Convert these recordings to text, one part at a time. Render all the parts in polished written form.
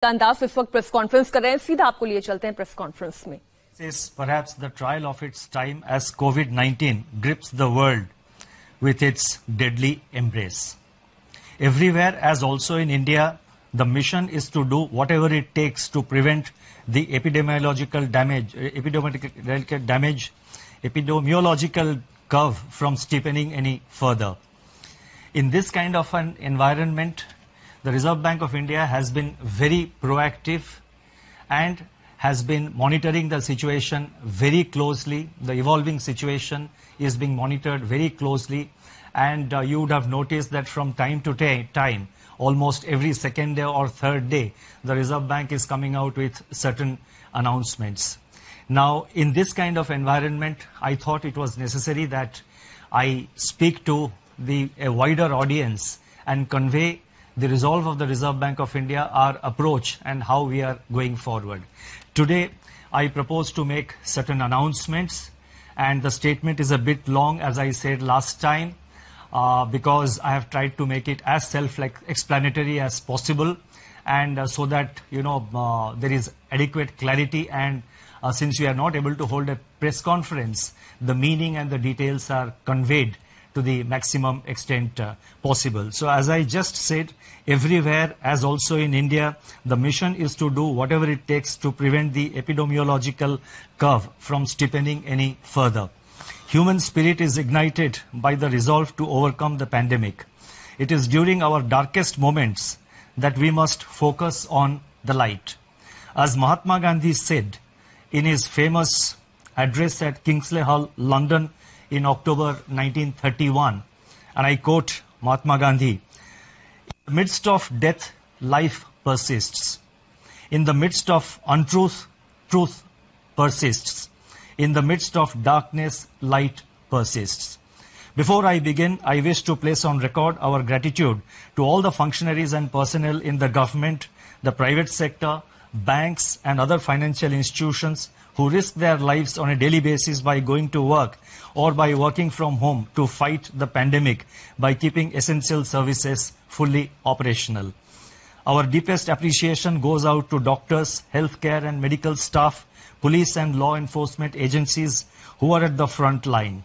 अंदाज इस वक्त प्रेस कॉन्फ्रेंस कर रहे हैं, सीधा आपको लिए चलते हैं प्रेस कॉन्फ्रेंस में। This is perhaps the trial of its time as COVID-19 grips the world with its deadly embrace. Everywhere, as also in India, the mission is to do whatever it takes to prevent the epidemiological curve from steepening any further. In this kind of an environment, the Reserve Bank of India has been very proactive and has been monitoring the situation very closely. The evolving situation is being monitored very closely, and you would have noticed that from time to time, almost every second day or third day, the Reserve Bank is coming out with certain announcements. Now, in this kind of environment, I thought it was necessary that I speak to a wider audience and convey the resolve of the Reserve Bank of India, our approach, and how we are going forward. Today, I propose to make certain announcements, and the statement is a bit long, as I said last time, because I have tried to make it as self-explanatory as possible, and so that there is adequate clarity. And since we are not able to hold a press conference, the meaning and the details are conveyed to the maximum extent possible. So as I just said, everywhere, as also in India, the mission is to do whatever it takes to prevent the epidemiological curve from steepening any further. Human spirit is ignited by the resolve to overcome the pandemic. It is during our darkest moments that we must focus on the light. As Mahatma Gandhi said in his famous address at Kingsley Hall, London, in October 1931, and I quote Mahatma Gandhi, "In the midst of death, life persists. In the midst of untruth, truth persists. In the midst of darkness, light persists." Before I begin, I wish to place on record our gratitude to all the functionaries and personnel in the government, the private sector, banks and other financial institutions who risk their lives on a daily basis by going to work or by working from home to fight the pandemic by keeping essential services fully operational. Our deepest appreciation goes out to doctors, healthcare and medical staff, police and law enforcement agencies who are at the front line.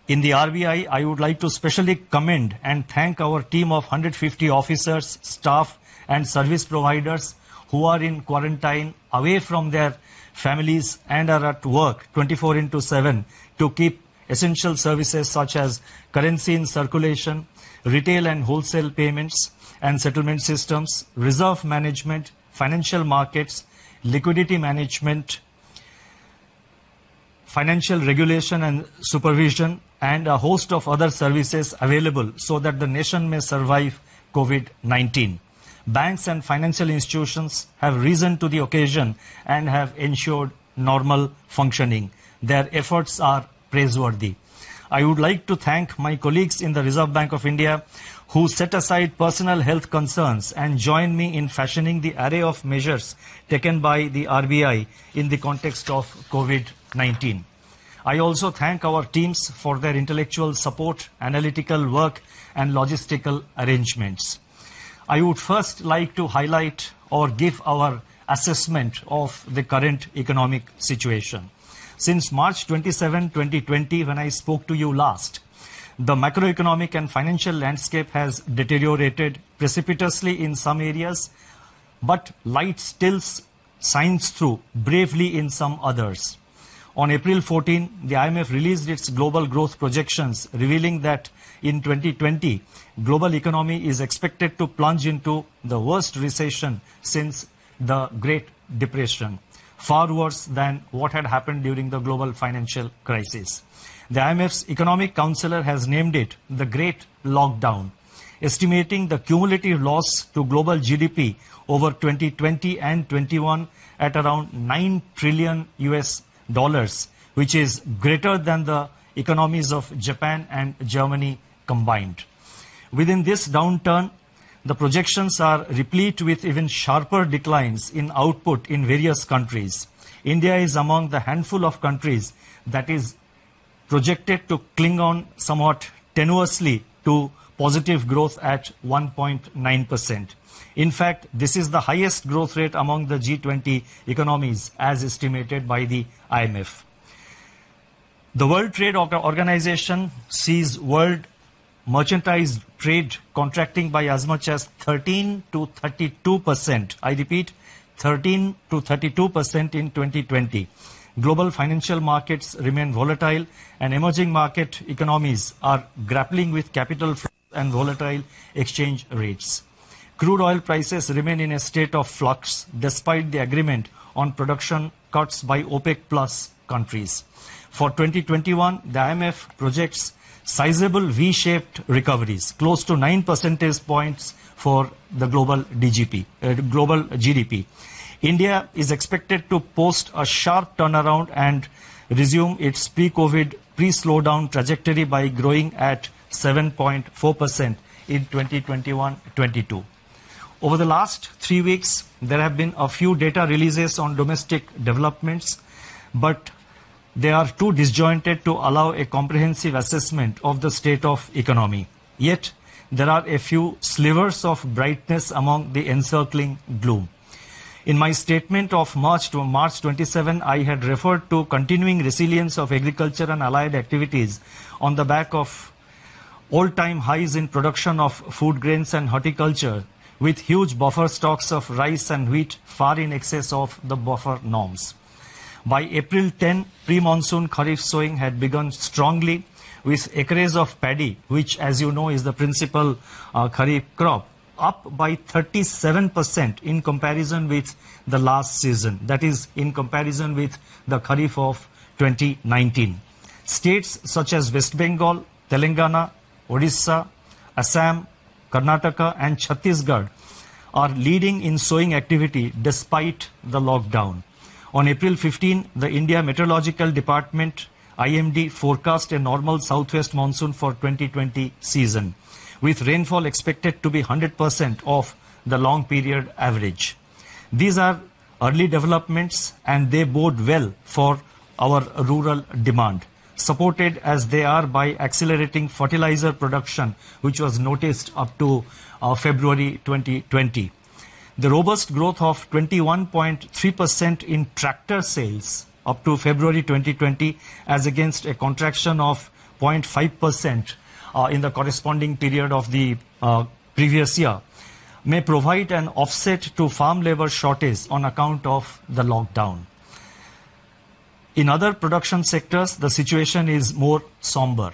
In the RBI, I would like to specially commend and thank our team of 150 officers, staff and service providers who are in quarantine away from their families and are at work 24/7 to keep essential services such as currency in circulation, retail and wholesale payments and settlement systems, reserve management, financial markets, liquidity management, financial regulation and supervision, and a host of other services available so that the nation may survive COVID-19. Banks and financial institutions have risen to the occasion and have ensured normal functioning. Their efforts are praiseworthy. I would like to thank my colleagues in the Reserve Bank of India who set aside personal health concerns and join me in fashioning the array of measures taken by the RBI in the context of COVID-19. I also thank our teams for their intellectual support, analytical work, and logistical arrangements. I would first like to highlight or give our assessment of the current economic situation. Since March 27, 2020, when I spoke to you last, the macroeconomic and financial landscape has deteriorated precipitously in some areas, but light still shines through bravely in some others. On April 14, the IMF released its global growth projections, revealing that in 2020, global economy is expected to plunge into the worst recession since the Great Depression, far worse than what had happened during the global financial crisis. The IMF's economic counselor has named it the Great Lockdown, estimating the cumulative loss to global GDP over 2020 and 21 at around $9 trillion, which is greater than the economies of Japan and Germany combined. Within this downturn, the projections are replete with even sharper declines in output in various countries. India is among the handful of countries that is projected to cling on somewhat tenuously to positive growth at 1.9%. In fact, this is the highest growth rate among the G20 economies as estimated by the IMF. The World Trade Organization sees world merchandise trade contracting by as much as 13 to 32%. I repeat, 13 to 32% in 2020. Global financial markets remain volatile and emerging market economies are grappling with capital flows and volatile exchange rates. Crude oil prices remain in a state of flux despite the agreement on production cuts by OPEC Plus countries. For 2021, the IMF projects sizable V-shaped recoveries, close to 9 percentage points for the global GDP. India is expected to post a sharp turnaround and resume its pre-COVID, pre-slowdown trajectory by growing at 7.4% in 2021-22. Over the last 3 weeks, there have been a few data releases on domestic developments, but they are too disjointed to allow a comprehensive assessment of the state of economy. Yet, there are a few slivers of brightness among the encircling gloom. In my statement of March 27, I had referred to continuing resilience of agriculture and allied activities on the back of all-time highs in production of food grains and horticulture, with huge buffer stocks of rice and wheat far in excess of the buffer norms. By April 10, pre-monsoon Kharif sowing had begun strongly, with acres of paddy, which as you know is the principal Kharif crop, up by 37% in comparison with the last season, that is in comparison with the Kharif of 2019. States such as West Bengal, Telangana, Odisha, Assam, Karnataka and Chhattisgarh are leading in sowing activity despite the lockdown. On April 15, the India Meteorological Department, IMD, forecast a normal southwest monsoon for 2020 season, with rainfall expected to be 100% of the long period average. These are early developments and they bode well for our rural demand, supported as they are by accelerating fertilizer production, which was noticed up to February 2020. The robust growth of 21.3% in tractor sales up to February 2020 as against a contraction of 0.5% in the corresponding period of the previous year may provide an offset to farm labor shortage on account of the lockdown. In other production sectors, the situation is more somber.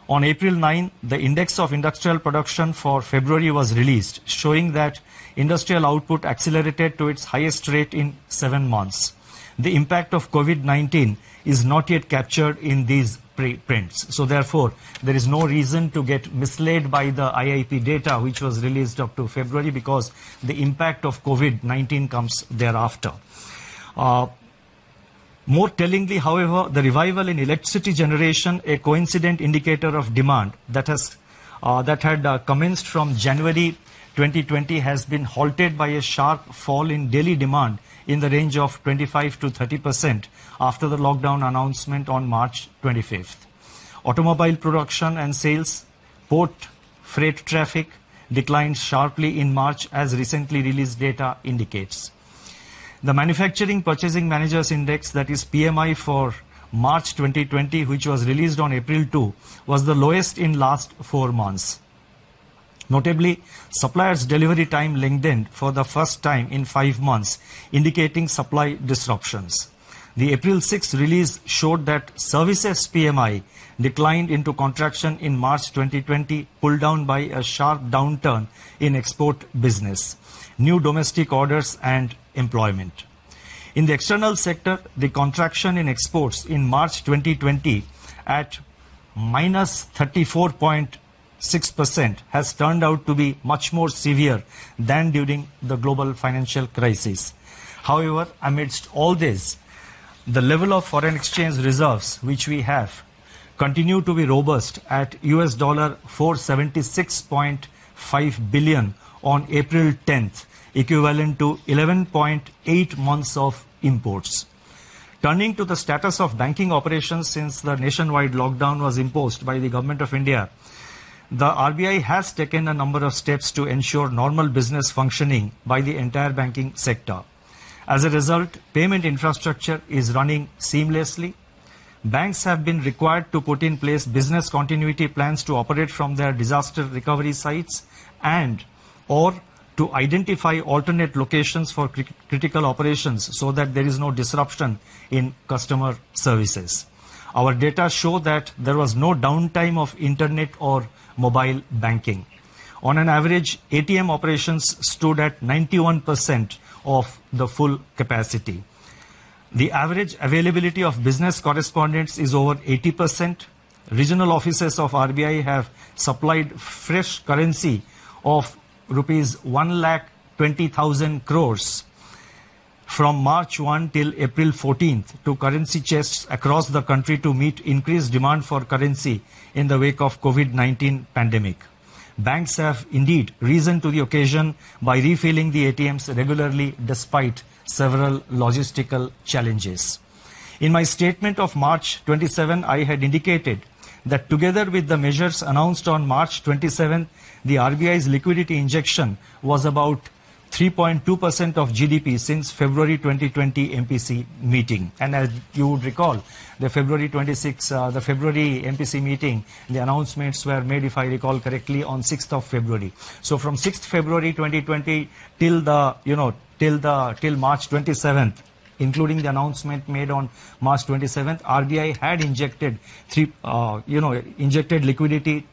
On April 9, the Index of Industrial Production for February was released, showing that industrial output accelerated to its highest rate in 7 months. The impact of COVID-19 is not yet captured in these prints. So therefore, there is no reason to get misled by the IIP data which was released up to February, because the impact of COVID-19 comes thereafter. More tellingly, however, the revival in electricity generation, a coincident indicator of demand that had commenced from January 2020, has been halted by a sharp fall in daily demand in the range of 25 to 30% after the lockdown announcement on March 25th. Automobile production and sales, port freight traffic declined sharply in March, as recently released data indicates. The Manufacturing Purchasing Managers Index, that is PMI, for March 2020, which was released on April 2, was the lowest in last 4 months. Notably, suppliers' delivery time lengthened for the first time in 5 months, indicating supply disruptions. The April 6 release showed that services PMI declined into contraction in March 2020, pulled down by a sharp downturn in export business, new domestic orders and employment. In the external sector, the contraction in exports in March 2020 at minus 34.6% has turned out to be much more severe than during the global financial crisis. However, amidst all this, the level of foreign exchange reserves which we have continue to be robust at US dollar $476.5 billion on April 10th, equivalent to 11.8 months of imports. Turning to the status of banking operations since the nationwide lockdown was imposed by the Government of India, the RBI has taken a number of steps to ensure normal business functioning by the entire banking sector. As a result, payment infrastructure is running seamlessly. Banks have been required to put in place business continuity plans to operate from their disaster recovery sites and or to identify alternate locations for critical operations so that there is no disruption in customer services. Our data show that there was no downtime of internet or mobile banking. On an average, ATM operations stood at 91% of the full capacity. The average availability of business correspondents is over 80%. Regional offices of RBI have supplied fresh currency of rupees 1,20,000 crores from March 1 till April 14th to currency chests across the country to meet increased demand for currency in the wake of COVID-19 pandemic. Banks have indeed risen to the occasion by refilling the ATMs regularly despite several logistical challenges. In my statement of March 27, I had indicated that together with the measures announced on March 27, the RBI's liquidity injection was about 3.2% of GDP since February 2020 MPC meeting. And as you would recall, the February MPC meeting, the announcements were made, if I recall correctly, on 6th of February. So from 6th February 2020 till March 27th, including the announcement made on March 27th, RBI had injected liquidity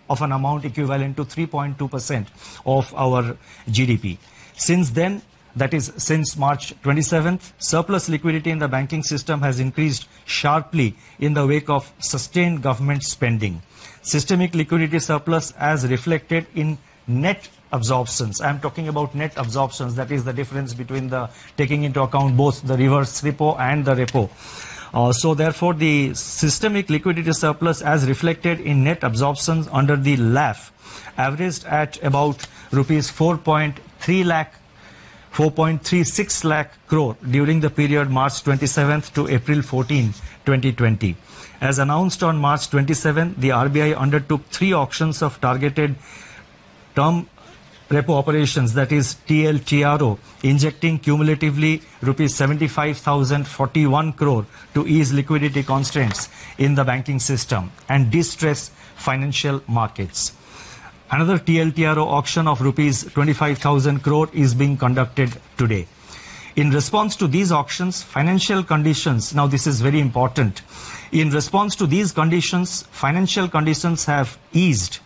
of an amount equivalent to 3.2% of our GDP. Since then, that is since March 27th, surplus liquidity in the banking system has increased sharply in the wake of sustained government spending. Systemic liquidity surplus as reflected in net absorptions. I am talking about net absorptions, that is the difference between the taking into account both the reverse repo and the repo. So therefore, the systemic liquidity surplus as reflected in net absorptions under the LAF averaged at about rupees 4.36 lakh crore during the period March 27th to April 14, 2020. As announced on March 27, the RBI undertook 3 auctions of targeted term repo operations, that is TLTRO, injecting cumulatively rupees 75,041 crore to ease liquidity constraints in the banking system and distress financial markets. Another TLTRO auction of rupees 25,000 crore is being conducted today. In response to these auctions, financial conditions, now this is very important, in response to these conditions, financial conditions have eased.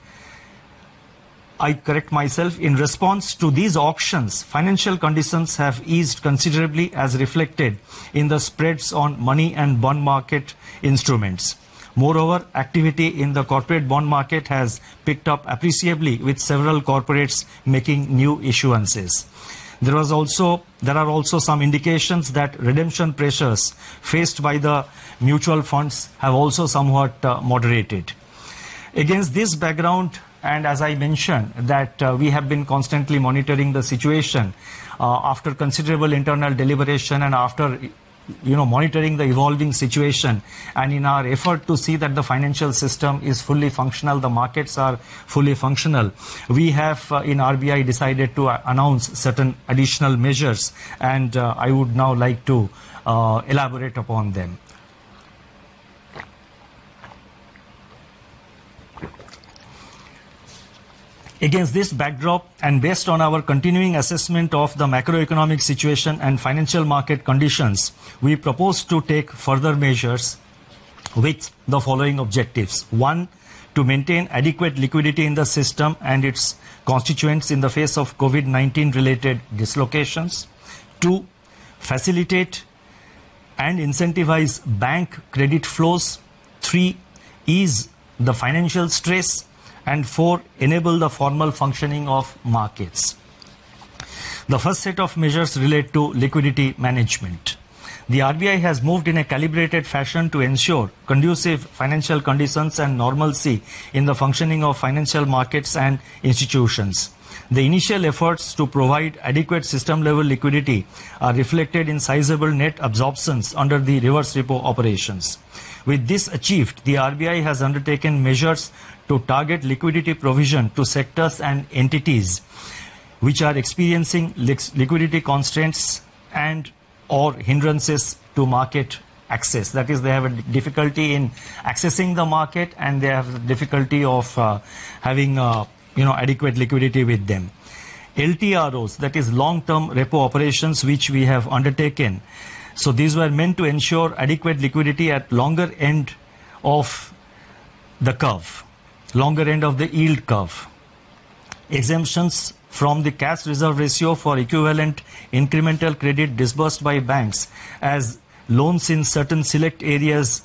I correct myself, in response to these auctions, financial conditions have eased considerably as reflected in the spreads on money and bond market instruments. Moreover, activity in the corporate bond market has picked up appreciably with several corporates making new issuances. There are also some indications that redemption pressures faced by the mutual funds have also somewhat moderated. Against this background, and as I mentioned, that we have been constantly monitoring the situation after considerable internal deliberation and after monitoring the evolving situation, and in our effort to see that the financial system is fully functional, the markets are fully functional, we have in RBI decided to announce certain additional measures, and I would now like to elaborate upon them. Against this backdrop and based on our continuing assessment of the macroeconomic situation and financial market conditions, we propose to take further measures with the following objectives. 1, to maintain adequate liquidity in the system and its constituents in the face of COVID-19 related dislocations. 2, facilitate and incentivize bank credit flows. 3, ease the financial stress. And 4, enable the formal functioning of markets. The first set of measures relate to liquidity management. The RBI has moved in a calibrated fashion to ensure conducive financial conditions and normalcy in the functioning of financial markets and institutions. The initial efforts to provide adequate system-level liquidity are reflected in sizable net absorptions under the reverse repo operations. With this achieved, the RBI has undertaken measures to target liquidity provision to sectors and entities which are experiencing liquidity constraints and or hindrances to market access. That is, they have a difficulty in accessing the market and they have difficulty of having adequate liquidity with them. LTROs, that is long-term repo operations, which we have undertaken. So these were meant to ensure adequate liquidity at longer end of the curve, longer end of the yield curve. Exemptions from the cash reserve ratio for equivalent incremental credit disbursed by banks as loans in certain select areas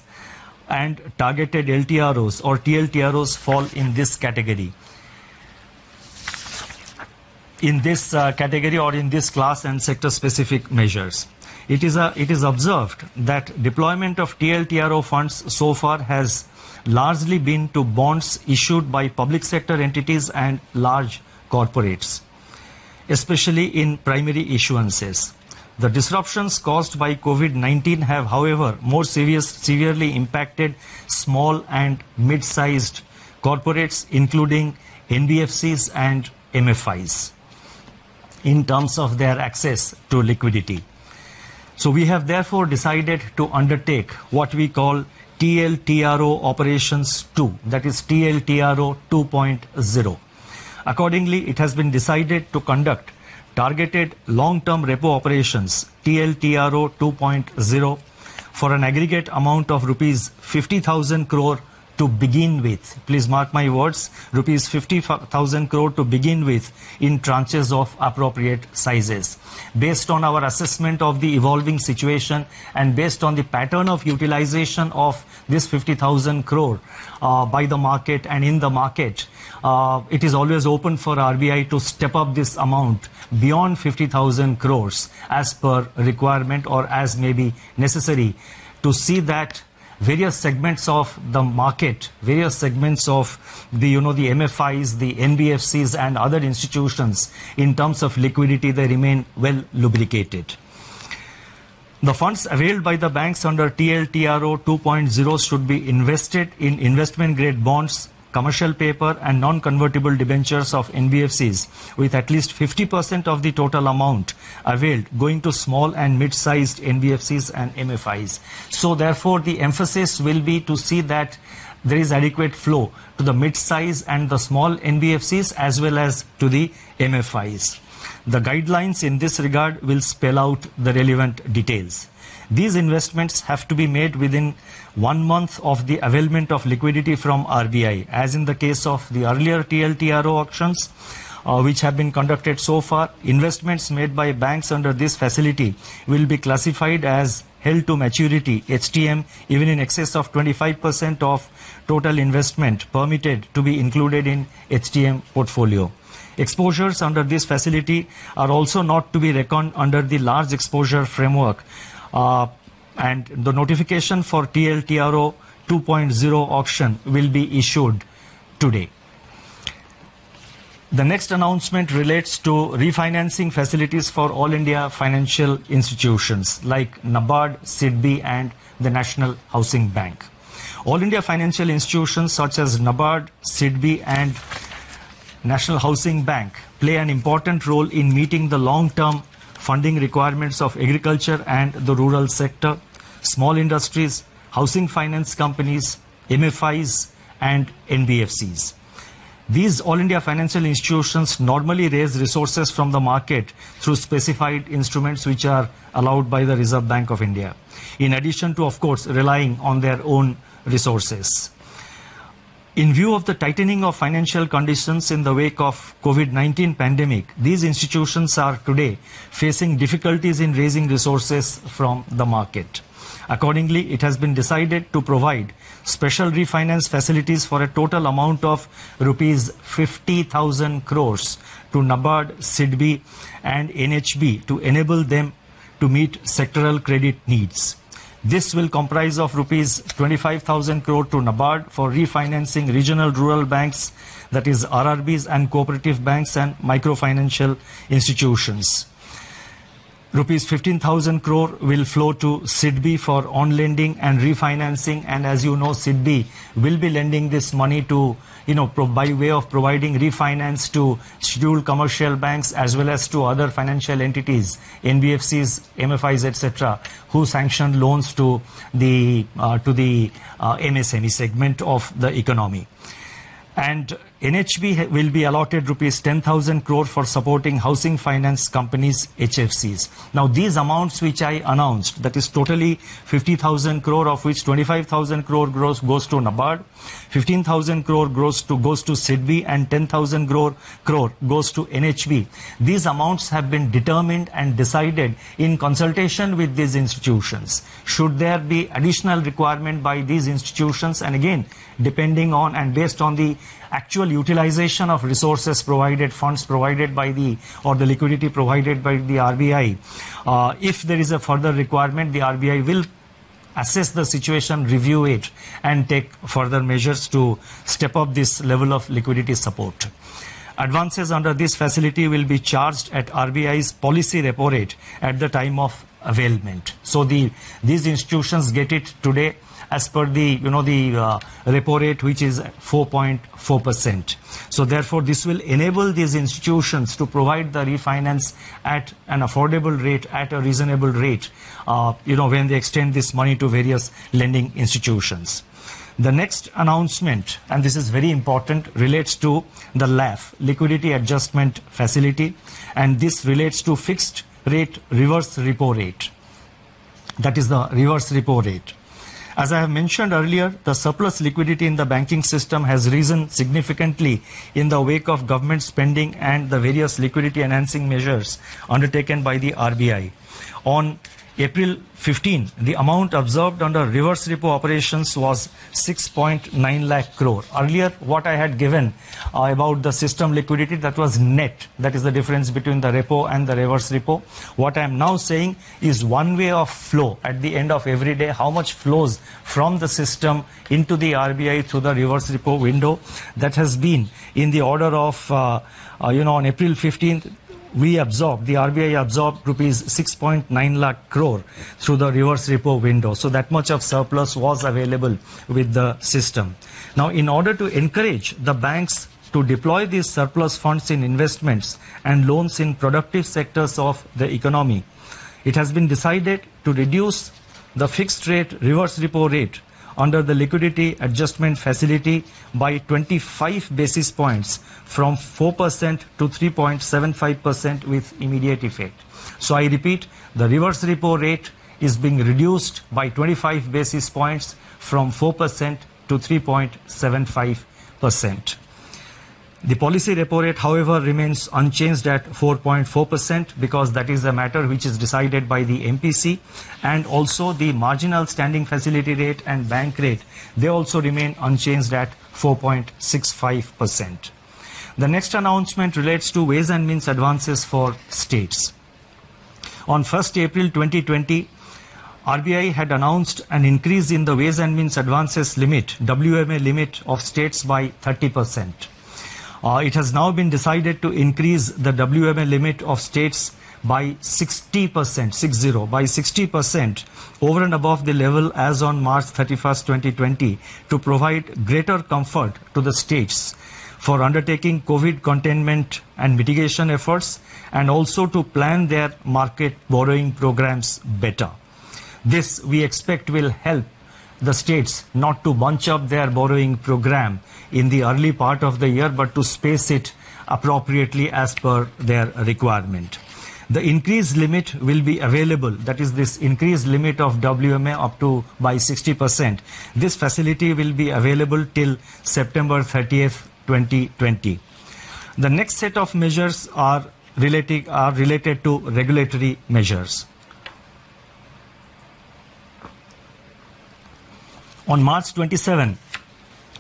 and targeted LTROs or TLTROs fall in this category. In this category or in this class and sector specific measures. It is observed that deployment of TLTRO funds so far has largely been to bonds issued by public sector entities and large corporates, especially in primary issuances. The disruptions caused by COVID-19 have, however, more severely impacted small and mid-sized corporates, including NBFCs and MFIs, in terms of their access to liquidity. So we have therefore decided to undertake what we call TLTRO operations 2, that is TLTRO 2.0. Accordingly, it has been decided to conduct targeted long-term repo operations TLTRO 2.0 for an aggregate amount of rupees 50,000 crore to begin with. Please mark my words, rupees 50,000 crore to begin with in tranches of appropriate sizes. Based on our assessment of the evolving situation and based on the pattern of utilization of this 50,000 crore by the market and in the market, it is always open for RBI to step up this amount beyond 50,000 crores as per requirement or as may be necessary to see that various segments of the market, various segments of the MFIs, the NBFCs and other institutions in terms of liquidity, they remain well lubricated. The funds availed by the banks under TLTRO 2.0 should be invested in investment grade bonds, commercial paper and non-convertible debentures of NBFCs with at least 50% of the total amount availed going to small and mid-sized NBFCs and MFIs. So therefore the emphasis will be to see that there is adequate flow to the mid-size and the small NBFCs as well as to the MFIs. The guidelines in this regard will spell out the relevant details. These investments have to be made within 1 month of the availment of liquidity from RBI, as in the case of the earlier TLTRO auctions, which have been conducted so far. Investments made by banks under this facility will be classified as held to maturity, HTM, even in excess of 25% of total investment permitted to be included in HTM portfolio. Exposures under this facility are also not to be reckoned under the large exposure framework, and the notification for TLTRO 2.0 auction will be issued today. The next announcement relates to refinancing facilities for all India financial institutions like NABARD, SIDBI and the National Housing Bank. All India financial institutions such as NABARD, SIDBI and National Housing Bank play an important role in meeting the long-term funding requirements of agriculture and the rural sector, small industries, housing finance companies, MFIs and NBFCs. These All India financial institutions normally raise resources from the market through specified instruments which are allowed by the Reserve Bank of India, in addition to, of course, relying on their own resources. In view of the tightening of financial conditions in the wake of COVID-19 pandemic, these institutions are today facing difficulties in raising resources from the market. Accordingly, it has been decided to provide special refinance facilities for a total amount of rupees 50,000 crores to NABARD, SIDBI and NHB to enable them to meet sectoral credit needs. This will comprise of rupees 25,000 crore to NABARD for refinancing regional rural banks that is RRBs and cooperative banks and microfinancial institutions. Rupees 15,000 crore will flow to SIDBI for on-lending and refinancing, and as you know, SIDBI will be lending this money to, by way of providing refinance to scheduled commercial banks as well as to other financial entities, NBFCs, MFIs, etc., who sanction loans to the MSME segment of the economy. And NHB will be allotted rupees 10,000 crore for supporting housing finance companies, HFCs. Now these amounts which I announced, that is totally 50,000 crore, of which 25,000 crore goes to NABARD, 15,000 crore goes to SIDBI, and 10,000 crore goes to NHB. These amounts have been determined and decided in consultation with these institutions. Should there be additional requirement by these institutions, and again, depending on and based on the actual utilization of resources provided, funds provided by the liquidity provided by the RBI, if there is a further requirement, the RBI will assess the situation, review it, and take further measures to step up this level of liquidity support. Advances under this facility will be charged at RBI's policy repo rate at the time of availment. So these institutions get it today as per the repo rate, which is 4.4%. So therefore this will enable these institutions to provide the refinance at an affordable rate, at a reasonable rate, when they extend this money to various lending institutions. The next announcement, and this is very important, relates to the LAF, Liquidity Adjustment Facility, and this relates to fixed rate reverse repo rate. That is the reverse repo rate. As I have mentioned earlier, the surplus liquidity in the banking system has risen significantly in the wake of government spending and the various liquidity enhancing measures undertaken by the RBI. On April 15, the amount observed under reverse repo operations was 6.9 lakh crore. Earlier, what I had given about the system liquidity, that was net. That is the difference between the repo and the reverse repo. What I am now saying is one way of flow at the end of every day, how much flows from the system into the RBI through the reverse repo window. That has been in the order of, on April 15th, the RBI absorbed rupees 6.9 lakh crore through the reverse repo window. So that much of surplus was available with the system. Now, in order to encourage the banks to deploy these surplus funds in investments and loans in productive sectors of the economy, it has been decided to reduce the fixed rate reverse repo rate under the liquidity adjustment facility by 25 basis points from 4% to 3.75% with immediate effect. So I repeat, the reverse repo rate is being reduced by 25 basis points from 4% to 3.75%. The policy repo rate, however, remains unchanged at 4.4% because that is a matter which is decided by the MPC, and also the marginal standing facility rate and bank rate, they also remain unchanged at 4.65%. The next announcement relates to ways and means advances for states. On 1st April 2020, RBI had announced an increase in the ways and means advances limit, WMA limit of states by 30%. It has now been decided to increase the WMA limit of states by 60% over and above the level as on March 31st, 2020 to provide greater comfort to the states for undertaking COVID containment and mitigation efforts, and also to plan their market borrowing programs better. This, we expect, will help the states not to bunch up their borrowing program in the early part of the year, but to space it appropriately as per their requirement. The increased limit will be available, that is this increased limit of WMA up to by 60%. This facility will be available till September 30th, 2020. The next set of measures are related to regulatory measures. On March 27,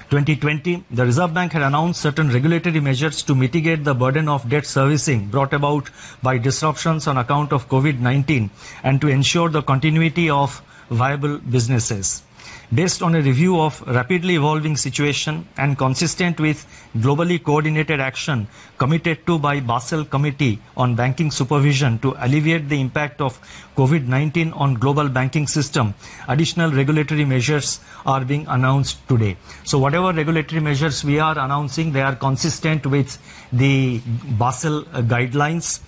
2020, the Reserve Bank had announced certain regulatory measures to mitigate the burden of debt servicing brought about by disruptions on account of COVID-19 and to ensure the continuity of viable businesses. Based on a review of rapidly evolving situation and consistent with globally coordinated action committed to by Basel Committee on Banking Supervision to alleviate the impact of COVID-19 on global banking system, additional regulatory measures are being announced today. So whatever regulatory measures we are announcing, they are consistent with the Basel guidelines.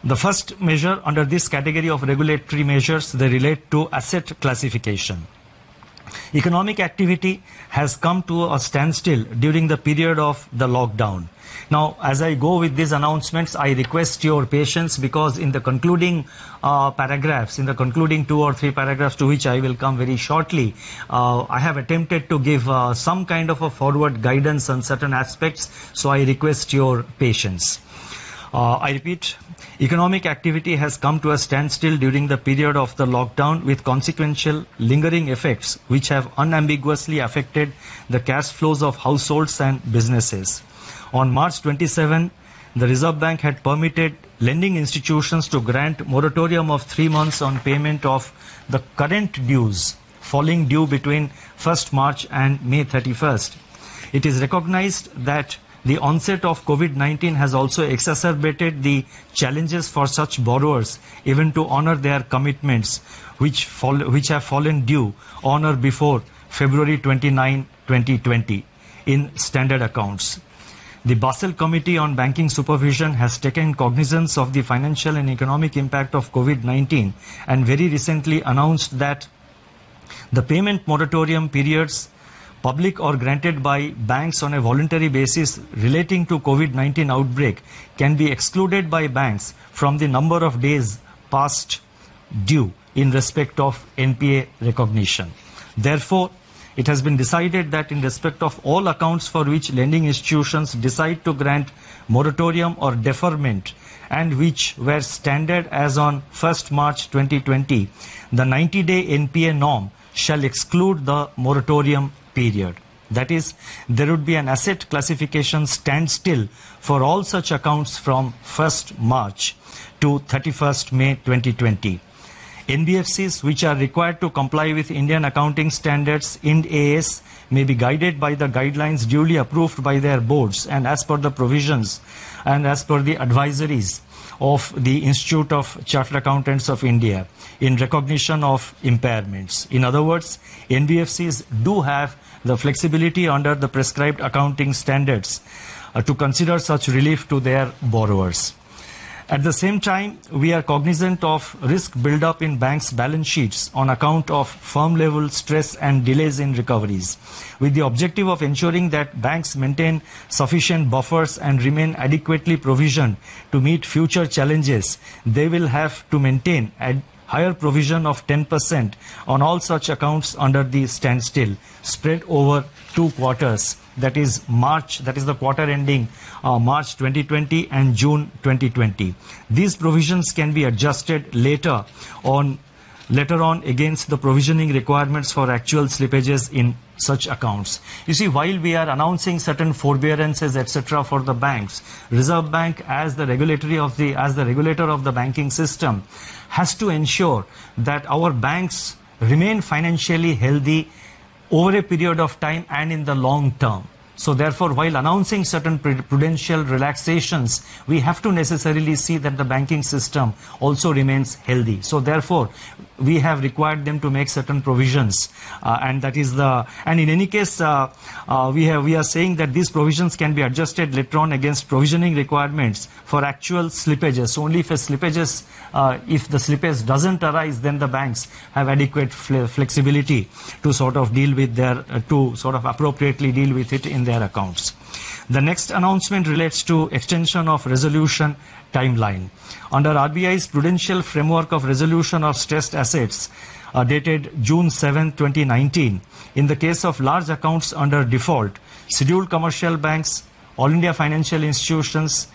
The first measure under this category of regulatory measures, they relate to asset classification. Economic activity has come to a standstill during the period of the lockdown. Now, as I go with these announcements, I request your patience, because in the concluding paragraphs, in the concluding 2 or 3 paragraphs to which I will come very shortly, I have attempted to give some kind of a forward guidance on certain aspects, so I request your patience. I repeat, economic activity has come to a standstill during the period of the lockdown, with consequential lingering effects which have unambiguously affected the cash flows of households and businesses. On March 27, the Reserve Bank had permitted lending institutions to grant moratorium of 3 months on payment of the current dues falling due between 1st March and May 31st. It is recognized that the onset of COVID-19 has also exacerbated the challenges for such borrowers even to honor their commitments which have fallen due on or before February 29, 2020 in standard accounts. The Basel Committee on Banking Supervision has taken cognizance of the financial and economic impact of COVID-19 and very recently announced that the payment moratorium periods, public or granted by banks on a voluntary basis relating to COVID-19 outbreak, can be excluded by banks from the number of days past due in respect of NPA recognition. Therefore, it has been decided that in respect of all accounts for which lending institutions decide to grant moratorium or deferment and which were standard as on 1st March 2020, the 90-day NPA norm shall exclude the moratorium period. That is, there would be an asset classification standstill for all such accounts from 1st March to 31st May 2020. NBFCs which are required to comply with Indian accounting standards Ind AS may be guided by the guidelines duly approved by their boards and as per the provisions and as per the advisories of the Institute of Chartered Accountants of India in recognition of impairments. In other words, NBFCs do have the flexibility under the prescribed accounting standards to consider such relief to their borrowers. At the same time, we are cognizant of risk build-up in banks' balance sheets on account of firm-level stress and delays in recoveries. With the objective of ensuring that banks maintain sufficient buffers and remain adequately provisioned to meet future challenges, they will have to maintain a higher provision of 10% on all such accounts under the standstill, spread over 2 quarters. That is March, that is the quarter ending March 2020 and June 2020. These provisions can be adjusted later on against the provisioning requirements for actual slippages in such accounts. You see, while we are announcing certain forbearances, etc., for the banks, Reserve Bank, as the regulator of the banking system, has to ensure that our banks remain financially healthy over a period of time and in the long term. So therefore, while announcing certain prudential relaxations, we have to necessarily see that the banking system also remains healthy. So therefore, we have required them to make certain provisions, and in any case, we are saying that these provisions can be adjusted later on against provisioning requirements for actual slippages. So only if the slippage doesn't arise, then the banks have adequate flexibility to sort of deal with appropriately deal with it in their accounts. The next announcement relates to extension of resolution timeline. Under RBI's Prudential Framework of Resolution of Stressed Assets, dated June 7, 2019, in the case of large accounts under default, scheduled commercial banks, all India financial institutions,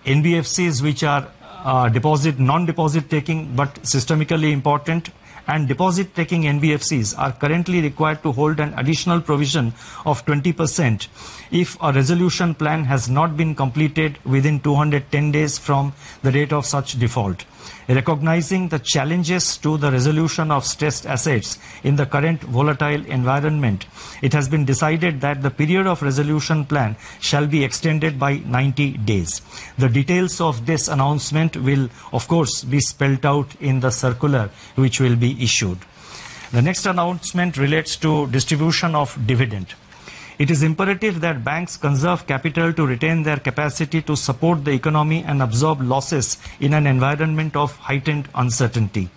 NBFCs which are non-deposit taking but systemically important, and deposit-taking NBFCs are currently required to hold an additional provision of 20% if a resolution plan has not been completed within 210 days from the date of such default. Recognizing the challenges to the resolution of stressed assets in the current volatile environment, it has been decided that the period of resolution plan shall be extended by 90 days. The details of this announcement will, of course, be spelled out in the circular which will be issued. The next announcement relates to distribution of dividend. It is imperative that banks conserve capital to retain their capacity to support the economy and absorb losses in an environment of heightened uncertainty.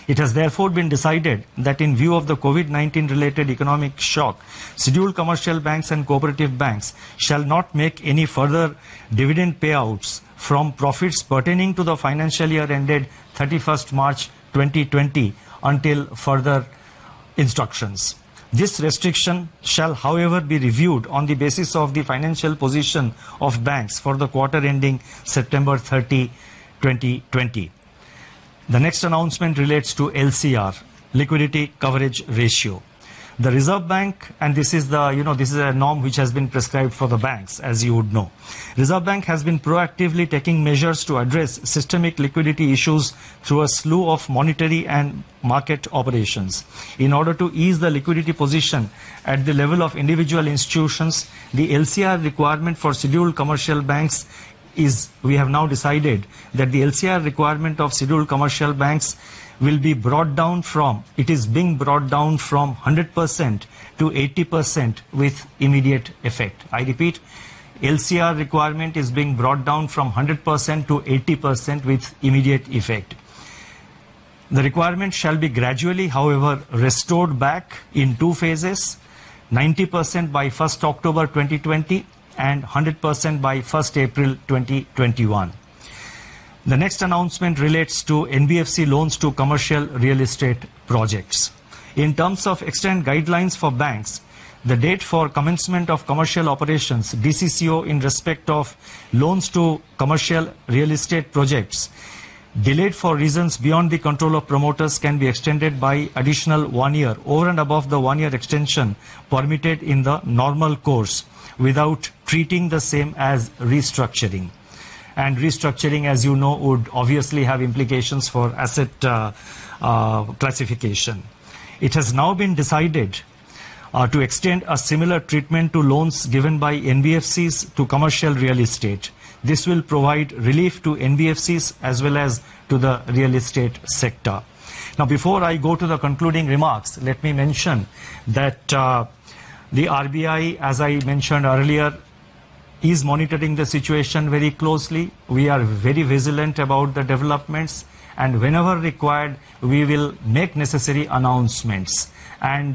It has therefore been decided that in view of the COVID-19 related economic shock, scheduled commercial banks and cooperative banks shall not make any further dividend payouts from profits pertaining to the financial year ended 31st March 2020 until further instructions. This restriction shall, however, be reviewed on the basis of the financial position of banks for the quarter ending September 30, 2020. The next announcement relates to LCR, liquidity coverage ratio. The Reserve Bank, and this is a norm which has been prescribed for the banks, as you would know. Reserve Bank has been proactively taking measures to address systemic liquidity issues through a slew of monetary and market operations. In order to ease the liquidity position at the level of individual institutions, the LCR requirement for scheduled commercial banks we have now decided that the LCR requirement of scheduled commercial banks will be brought down from 100% to 80% with immediate effect. I repeat, LCR requirement is being brought down from 100% to 80% with immediate effect. The requirement shall be gradually, however, restored back in two phases, 90% by 1st October 2020 and 100% by 1st April 2021. The next announcement relates to NBFC loans to commercial real estate projects. In terms of extant guidelines for banks, the date for commencement of commercial operations, DCCO, in respect of loans to commercial real estate projects, delayed for reasons beyond the control of promoters, can be extended by additional 1 year over and above the 1 year extension permitted in the normal course without treating the same as restructuring. And restructuring, as you know, would obviously have implications for asset classification. It has now been decided to extend a similar treatment to loans given by NBFCs to commercial real estate. This will provide relief to NBFCs as well as to the real estate sector. Now, before I go to the concluding remarks, let me mention that the RBI, as I mentioned earlier, is monitoring the situation very closely. We are very vigilant about the developments, and whenever required, we will make necessary announcements. And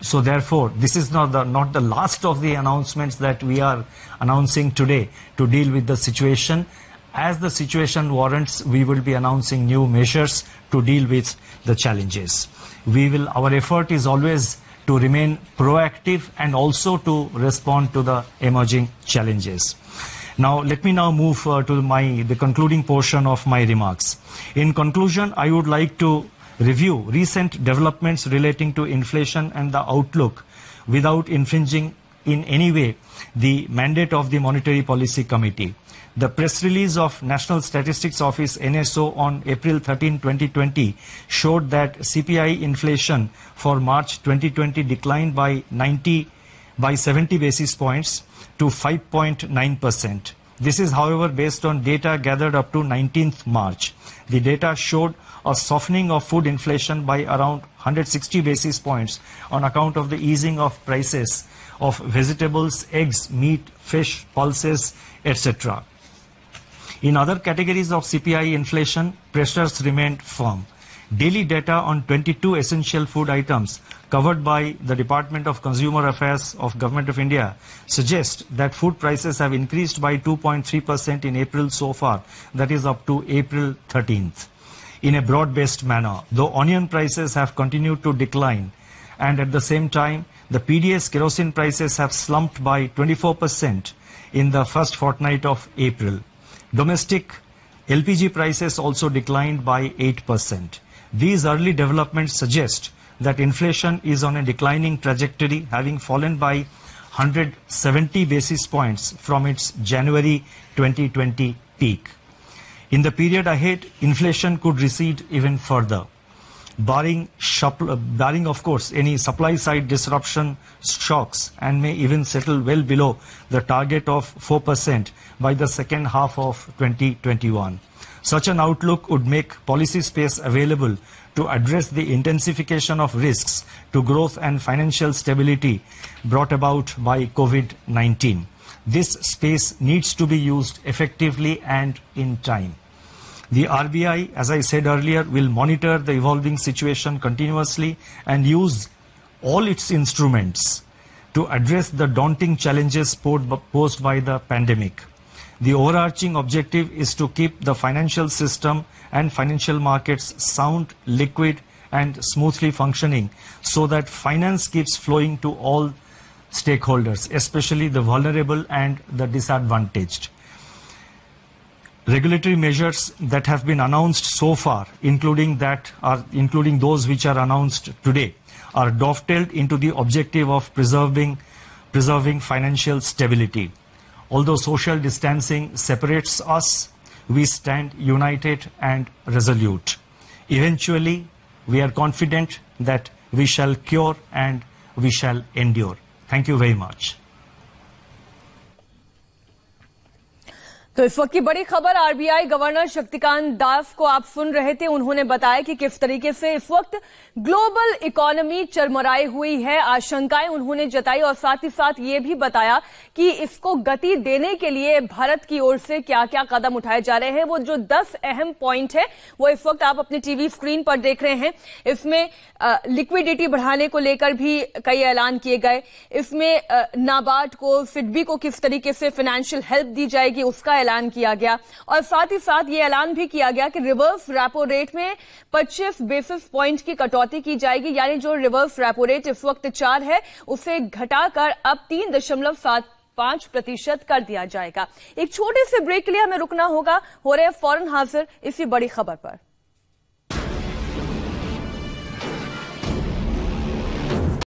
so therefore, this is not the last of the announcements that we are announcing today to deal with the situation. As the situation warrants, we will be announcing new measures to deal with the challenges. Our effort is always to remain proactive and also to respond to the emerging challenges. Now, let me now move to the concluding portion of my remarks. In conclusion, I would like to review recent developments relating to inflation and the outlook without infringing in any way the mandate of the Monetary Policy Committee. The press release of National Statistics Office NSO on April 13, 2020 showed that CPI inflation for March 2020 declined by 70 basis points to 5.9%. This is, however, based on data gathered up to 19th March. The data showed a softening of food inflation by around 160 basis points on account of the easing of prices of vegetables, eggs, meat, fish, pulses, etc. In other categories of CPI inflation, pressures remained firm. Daily data on 22 essential food items covered by the Department of Consumer Affairs of Government of India suggest that food prices have increased by 2.3% in April so far, that is up to April 13th, in a broad-based manner, though onion prices have continued to decline, and at the same time, the PDS kerosene prices have slumped by 24% in the first fortnight of April. Domestic LPG prices also declined by 8%. These early developments suggest that inflation is on a declining trajectory, having fallen by 170 basis points from its January 2020 peak. In the period ahead, inflation could recede even further, barring of course any supply side disruption shocks, and may even settle well below the target of 4% by the second half of 2021. Such an outlook would make policy space available to address the intensification of risks to growth and financial stability brought about by COVID-19. This space needs to be used effectively and in time. The RBI, as I said earlier, will monitor the evolving situation continuously and use all its instruments to address the daunting challenges posed by the pandemic. The overarching objective is to keep the financial system and financial markets sound, liquid, and smoothly functioning so that finance keeps flowing to all stakeholders, especially the vulnerable and the disadvantaged. Regulatory measures that have been announced so far, including those which are announced today, are dovetailed into the objective of preserving financial stability. Although social distancing separates us, we stand united and resolute. Eventually, we are confident that we shall cure and we shall endure. Thank you very much. तो इस वक्त की बड़ी खबर, RBI governor Shaktikanta Das को आप सुन रहे थे। उन्होंने बताया कि किस तरीके से इस वक्त ग्लोबल इकोनॉमी चरमराई हुई है, आशंकाएं उन्होंने जताई और साथ ही साथ ये भी बताया कि इसको गति देने के लिए भारत की ओर से क्या क्या कदम उठाए जा रहे हैं। वो जो 10 अहम पॉइंट है वो इस वक्त आप अपनी टीवी स्क्रीन पर देख रहे हैं। इसमें लिक्विडिटी बढ़ाने को लेकर भी कई ऐलान किए गए। इसमें नाबार्ड को, सिडबी को किस तरीके से फाइनेंशियल हेल्प दी जाएगी उसका ऐलान किया गया और साथ ही साथ ये ऐलान भी किया गया कि रिवर्स रेपो रेट में 25 बेसिस पॉइंट की कटौती की जाएगी, यानी जो रिवर्स रेपो रेट इस वक्त 4 है उसे घटाकर अब 3.75% कर दिया जाएगा। एक छोटे से ब्रेक के लिए हमें रुकना होगा। हो रहे फौरन हाजिर इसी बड़ी खबर पर।